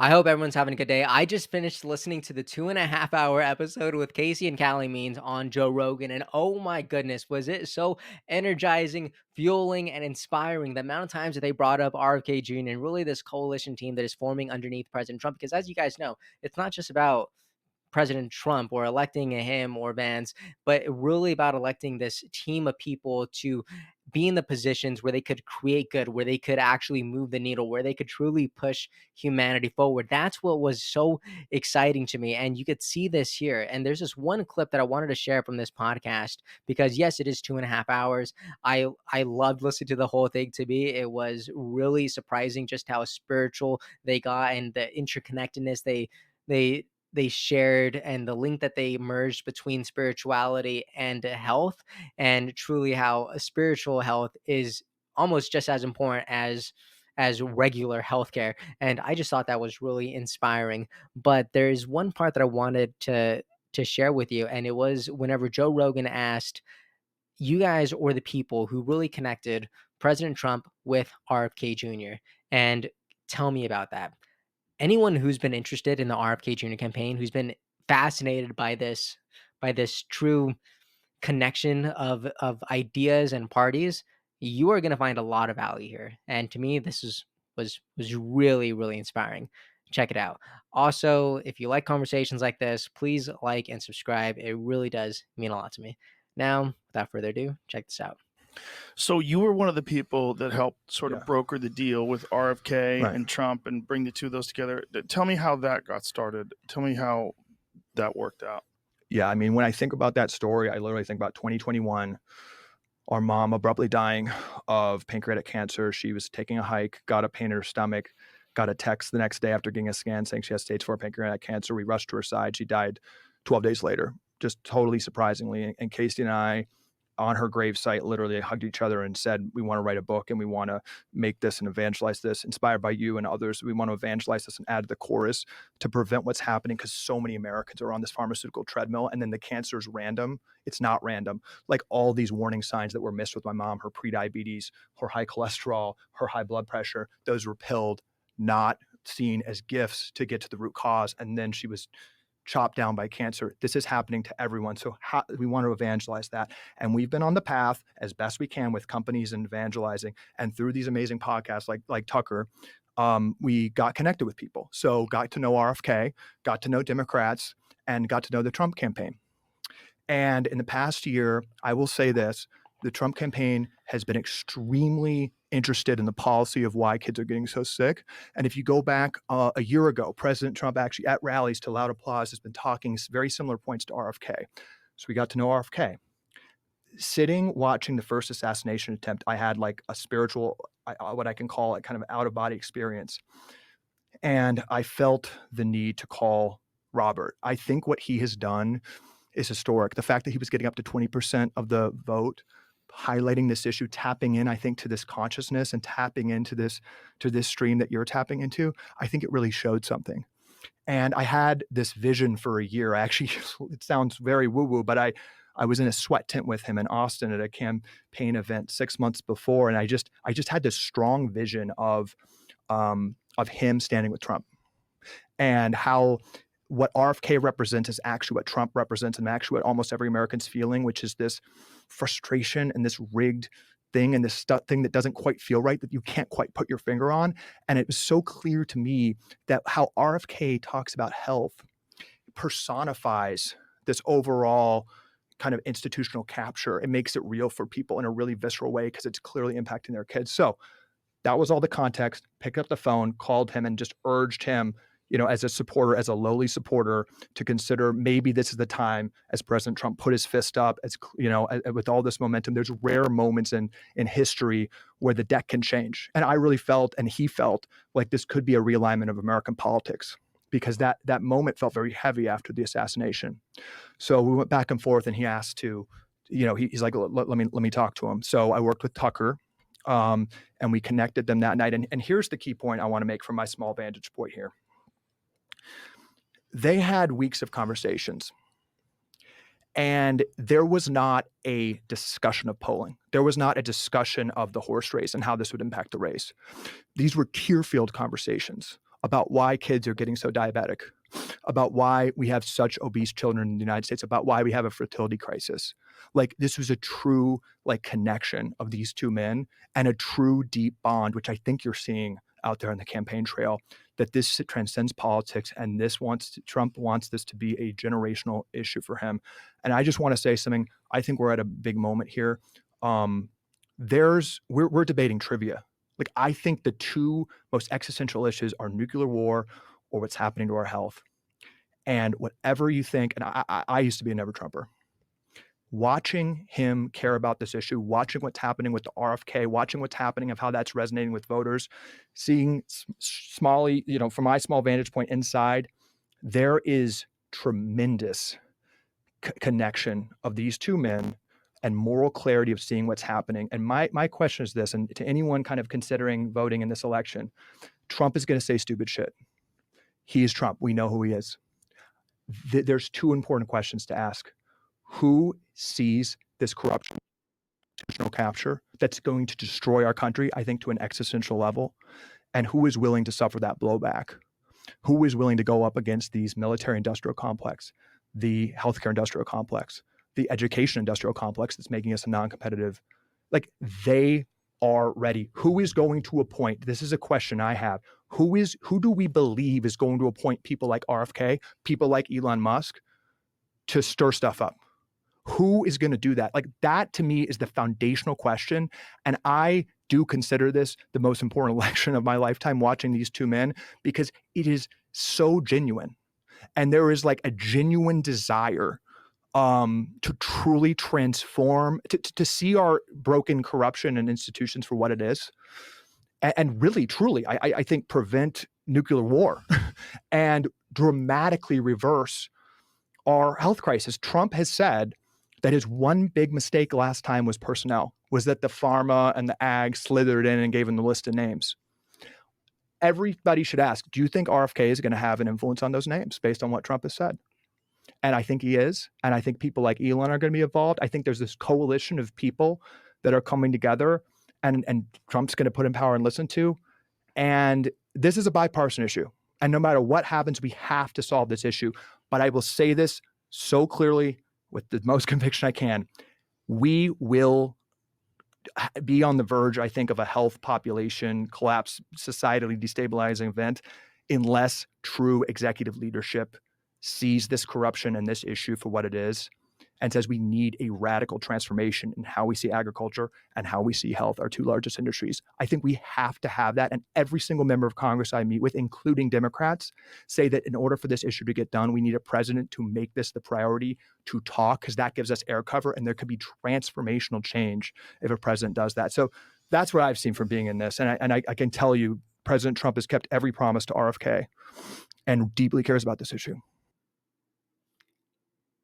I hope everyone's having a good day. I just finished listening to the 2.5 hour episode with Casey and Calley Means on Joe Rogan. And oh my goodness, was it so energizing, fueling, and inspiring. The amount of times that they brought up RFK Jr. and really this coalition team that is forming underneath President Trump. Because as you guys know, it's not just about President Trump or electing him or Vance, but really about electing this team of people to be in the positions where they could create good, where they could actually move the needle, where they could truly push humanity forward. That's what was so exciting to me. And you could see this here. And there's this one clip that I wanted to share from this podcast because yes, it is 2.5 hours. I loved listening to the whole thing. To me, it was really surprising just how spiritual they got and the interconnectedness they they shared and the link that they merged between spirituality and health, and truly how spiritual health is almost just as important as regular healthcare. And I just thought that was really inspiring. But there's one part that I wanted to share with you, and it was whenever Joe Rogan asked you guys or the people who really connected President Trump with RFK Jr. And tell me about that. Anyone who's been interested in the RFK Jr. campaign, who's been fascinated by this true connection of ideas and parties, you are going to find a lot of value here. And to me, this was really really inspiring. Check it out. Also, if you like conversations like this, please like and subscribe. It really does mean a lot to me. Now, without further ado, check this out. So you were one of the people that helped sort of Yeah. broker the deal with RFK Right. and Trump and bring the two of those together. Tell me how that got started. Tell me how that worked out. Yeah, I mean, when I think about that story, I literally think about 2021, our mom abruptly dying of pancreatic cancer. She was taking a hike, got a pain in her stomach, got a text the next day after getting a scan saying she has stage 4 pancreatic cancer. We rushed to her side. She died 12 days later, just totally surprisingly. And Casey and I, on her gravesite, literally hugged each other and said, we want to write a book and we want to make this and evangelize this, inspired by you and others. We want to evangelize this and add the chorus to prevent what's happening, because so many Americans are on this pharmaceutical treadmill, and then the cancer is random. It's not random. Like all these warning signs that were missed with my mom, her prediabetes, her high cholesterol, her high blood pressure, those were pilled, not seen as gifts to get to the root cause. And then she was chopped down by cancer. This is happening to everyone. So we want to evangelize that. And we've been on the path as best we can with companies and evangelizing. And through these amazing podcasts like Tucker, we got connected with people. So got to know RFK, got to know Democrats, and got to know the Trump campaign. And in the past year, I will say this, the Trump campaign has been extremely interested in the policy of why kids are getting so sick. And if you go back a year ago, President Trump actually at rallies to loud applause has been talking very similar points to RFK. So we got to know RFK. Sitting, watching the first assassination attempt, I had like a spiritual, what I can call it, kind of out of body experience. And I felt the need to call Robert. I think what he has done is historic. The fact that he was getting up to 20% of the vote, highlighting this issue, tapping in, I think, to this consciousness and tapping into this, to this stream that you're tapping into, I think it really showed something. And I had this vision for a year. Actually, it sounds very woo-woo, but I was in a sweat tent with him in Austin at a campaign event 6 months before. And I just had this strong vision of him standing with Trump, and how what RFK represents is actually what Trump represents, and actually what almost every American's feeling, which is this frustration and this rigged thing and this thing that doesn't quite feel right, that you can't quite put your finger on. And it was so clear to me that how RFK talks about health personifies this overall kind of institutional capture. It makes it real for people in a really visceral way because it's clearly impacting their kids. So that was all the context. Picked up the phone, called him, and just urged him, as a supporter, as a lowly supporter, to consider maybe this is the time, as President Trump put his fist up, with all this momentum. There's rare moments in history where the deck can change. And I really felt, and he felt, like this could be a realignment of American politics, because that moment felt very heavy after the assassination. So we went back and forth, and he asked to, he's like, let me talk to him. So I worked with Tucker, and we connected them that night. And here's the key point I want to make from my small vantage point here. They had weeks of conversations, and there was not a discussion of polling. There was not a discussion of the horse race and how this would impact the race. These were tear-filled conversations about why kids are getting so diabetic, about why we have such obese children in the United States, about why we have a fertility crisis. Like, this was a true like connection of these two men and a true deep bond, which I think you're seeing out there on the campaign trail, that this transcends politics, and Trump wants this to be a generational issue for him. And I just want to say something. I think we're at a big moment here. We're debating trivia. Like, I think the two most existential issues are nuclear war or what's happening to our health. And whatever you think, and I used to be a never Trumper. Watching him care about this issue, watching what's happening with the RFK, watching what's happening of how that's resonating with voters, seeing Smalley, from my small vantage point inside, there is tremendous connection of these two men and moral clarity of seeing what's happening. And my question is this, and to anyone kind of considering voting in this election, Trump is going to say stupid shit. He is Trump. We know who he is. There's two important questions to ask. Who sees this corruption, institutional capture that's going to destroy our country, I think, to an existential level? And who is willing to suffer that blowback? Who is willing to go up against these military industrial complex, the healthcare industrial complex, the education industrial complex that's making us a non-competitive? Like, they are ready. Who is going to appoint? This is a question I have. Who do we believe is going to appoint people like RFK, people like Elon Musk, to stir stuff up? Who is going to do that? Like, that to me is the foundational question. And I do consider this the most important election of my lifetime, watching these two men, because it is so genuine. And there is like a genuine desire to truly transform, to see our broken corruption and institutions for what it is. And really, truly, I think prevent nuclear war and dramatically reverse our health crisis. Trump has said that his one big mistake last time was personnel, was that the pharma and the ag slithered in and gave him the list of names. Everybody should ask, do you think RFK is going to have an influence on those names based on what Trump has said? And I think he is. And I think people like Elon are going to be involved. I think there's this coalition of people that are coming together, and Trump's going to put in power and listen to. And this is a bipartisan issue. And no matter what happens, we have to solve this issue. But I will say this so clearly with the most conviction I can. We will be on the verge, I think, of a health population collapse, societally destabilizing event, unless true executive leadership sees this corruption and this issue for what it is and says we need a radical transformation in how we see agriculture and how we see health, our two largest industries. I think we have to have that. And every single member of Congress I meet with, including Democrats, say that in order for this issue to get done, we need a president to make this the priority, to talk, because that gives us air cover. And there could be transformational change if a president does that. So that's what I've seen from being in this. And I can tell you, President Trump has kept every promise to RFK and deeply cares about this issue.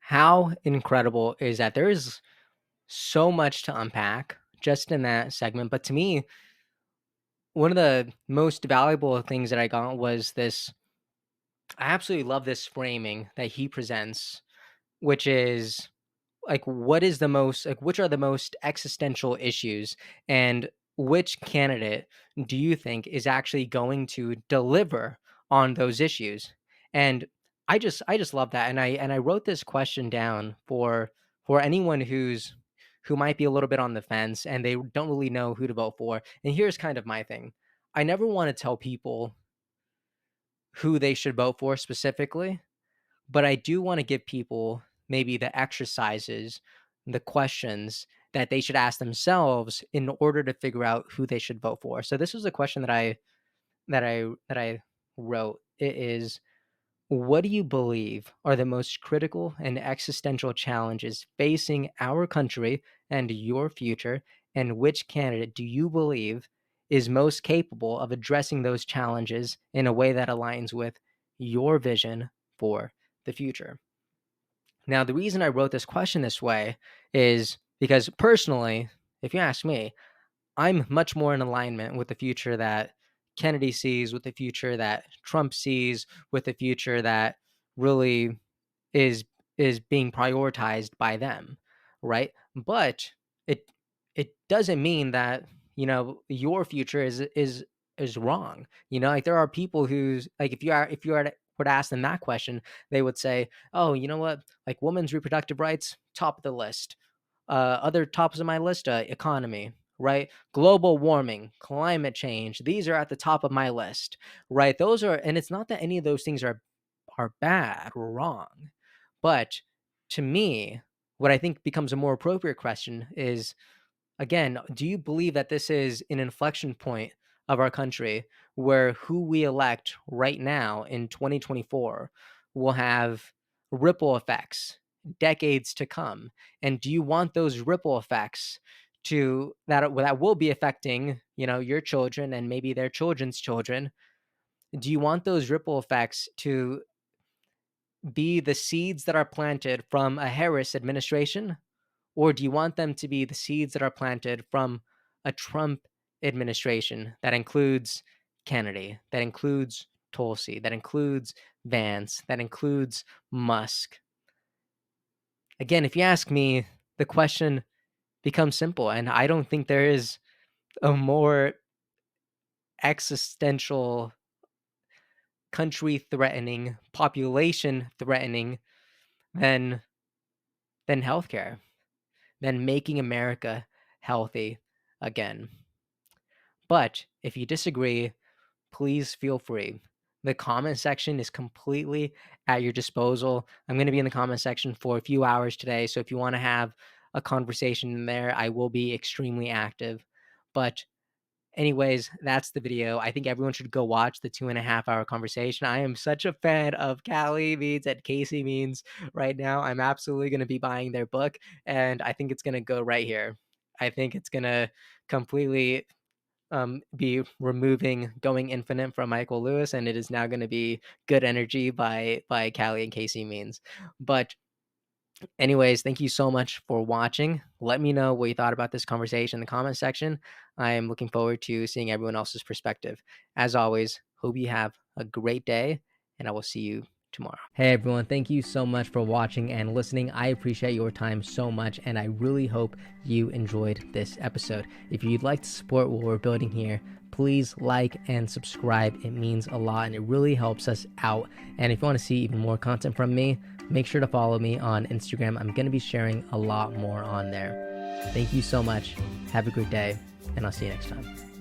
How incredible is that? There is so much to unpack just in that segment. But to me, one of the most valuable things that I got was this. I absolutely love this framing that he presents, which is like, what is the most, like, which are the most existential issues, and which candidate do you think is actually going to deliver on those issues? And I just love that. And I wrote this question down for anyone who might be a little bit on the fence and they don't really know who to vote for. And here's kind of my thing. I never want to tell people who they should vote for specifically, but I do want to give people maybe the exercises, the questions that they should ask themselves in order to figure out who they should vote for. So this was a question that I wrote. It is, what do you believe are the most critical and existential challenges facing our country and your future, and which candidate do you believe is most capable of addressing those challenges in a way that aligns with your vision for the future? Now, the reason I wrote this question this way is because personally, if you ask me, I'm much more in alignment with the future that Kennedy sees, with the future that Trump sees, with the future that really is is being prioritized by them, right? But it it doesn't mean that, your future is is wrong. You know, like there are people who's like, if you were to ask them that question, they would say, "Oh, you know what? Like women's reproductive rights, top of the list. Other tops of my list, economy, right? Global warming, climate change. These are at the top of my list, right? Those are, and it's not that any of those things are bad or wrong, but to me, what I think becomes a more appropriate question is, again, do you believe that this is an inflection point of our country where who we elect right now in 2024 will have ripple effects decades to come? And do you want those ripple effects to that will be affecting, you know, your children and maybe their children's children? Do you want those ripple effects to be the seeds that are planted from a Harris administration? Or do you want them to be the seeds that are planted from a Trump administration that includes Kennedy, that includes Tulsi, that includes Vance, that includes Musk? Again, if you ask me, the question becomes simple, and I don't think there is a more existential, country threatening, population threatening than healthcare, than making America healthy again. But if you disagree, please feel free. The comment section is completely at your disposal. I'm going to be in the comment section for a few hours today. So if you want to have a conversation in there, I will be extremely active. But anyways, that's the video. I think everyone should go watch the 2.5 hour conversation. I am such a fan of Calley Means and Casey Means right now. I'm absolutely going to be buying their book, and I think it's going to go right here. I think it's going to completely be removing Going Infinite from Michael Lewis, and it is now going to be Good Energy by Calley and Casey Means. But anyways, thank you so much for watching. Let me know what you thought about this conversation in the comment section. I am looking forward to seeing everyone else's perspective. As always, hope you have a great day, and I will see you tomorrow. Hey everyone, thank you so much for watching and listening. I appreciate your time so much, and I really hope you enjoyed this episode. If you'd like to support what we're building here, please like and subscribe. It means a lot and it really helps us out. And if you want to see even more content from me, make sure to follow me on Instagram. I'm going to be sharing a lot more on there. Thank you so much. Have a great day, and I'll see you next time.